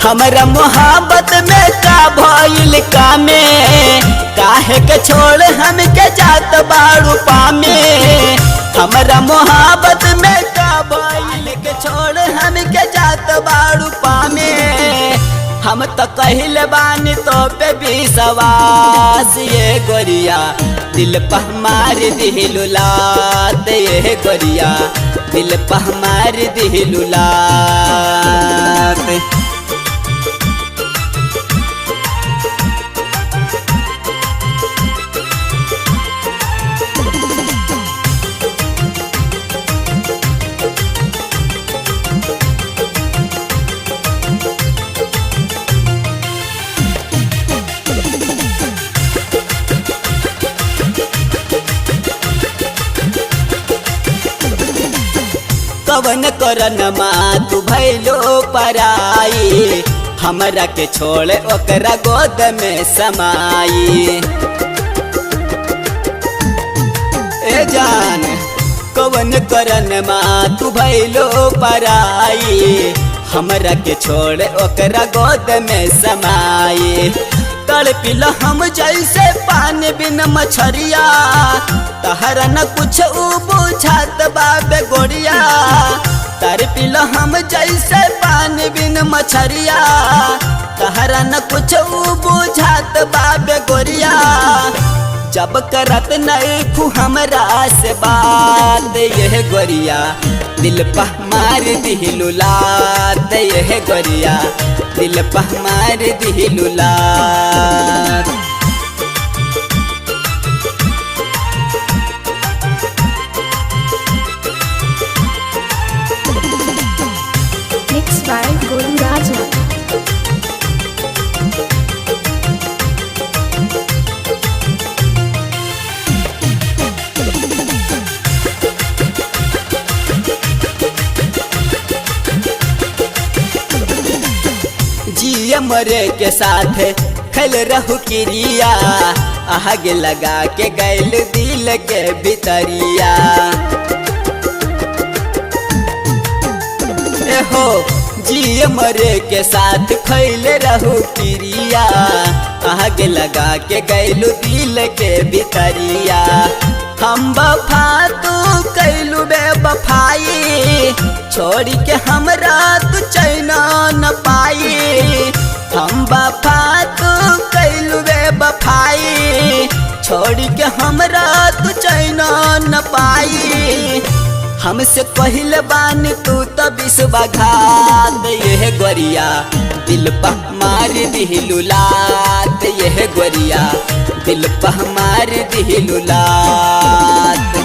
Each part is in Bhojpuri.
हमरा मोहब्बत में का भइल कामे, काहे के छोड़ हमके जात बाड़ू पामे। हमरा मोहब्बत में का भइल के छोड़ हमके जात बाड़ू पामे। हम तो कहिल बानी तो पे विश्वास ये गोरिया, दिल पर मार दिलु लात ये गोरिया, दिल पर मार दिलु लात। कवन करन माँ तू भैलो पराई, हमरा के छोड़ ओकरा गोद में समाई। ए जान कवन करन माँ तू भैलो पराई, हमरा के छोड़ ओकरा गोद में समाई। तड़पिल हम जैसे पानी बिन मछरिया, तहरा न कुछ बुझात बाबे गोरिया। तड़पिल हम जैसे पानी बिन मछरिया, तहरा न कुछ बुझात बाबे गोरिया। जब करत नहीं खू हमरा से बात यह गोरिया, दिल पर मार दिलु लात यह गोरिया, दिल पर मार दिलु लात। Mixed by Golu Raja. जिया मरे के साथ खल रहू किरिया, आगे लगा के गैल दिल के भितरिया। हो जिए मरे के साथ खैल रहू किरिया, आगे लगा के गैलू दिल के भितरिया। हम वफा तू कैलू बेवफाई, छोड़ी के हमरा तू चैन न पाई। हम वफा तू कैलू बेवफाई, छोड़ी के हमरा तू चैन न पाई। हमसे पहिल बानी तू तो विश्वासघात यह गोरिया, दिल पर मार दिलु लात यह गोरिया, दिल पर मार दिलु लात।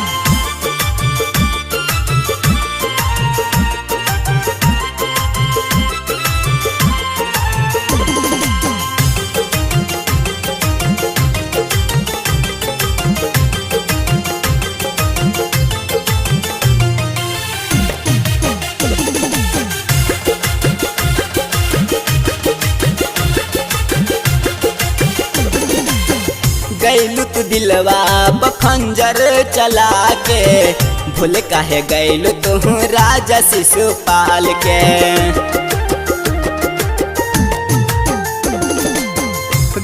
गैलू तू दिलवा बखंजर चला के, भूल काहे गैलू तू राजा शिशुपाल के।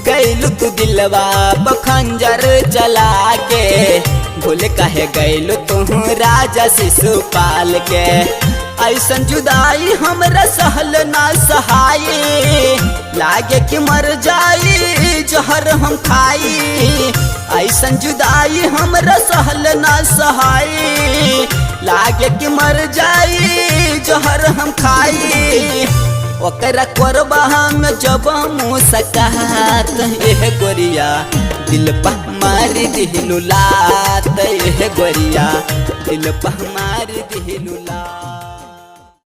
गैलू तू दिलवा बखंजर चला के, भूल काहे गैलू तू राजा शिशुपाल के। ऐसन जुदाई हमरा सहल ना सहाई, लागे कि मर जाई जहर हम खाई। ऐसन जुदाई हमरा सहल ना सहाई, लागे कि मर जाई जहर हम खाई। ओकरा कोरबा हम जब मुस्कात एह गोरिया, दिल पर मार दिलु लात एह गोरिया, दिल पर मार दिलु लात।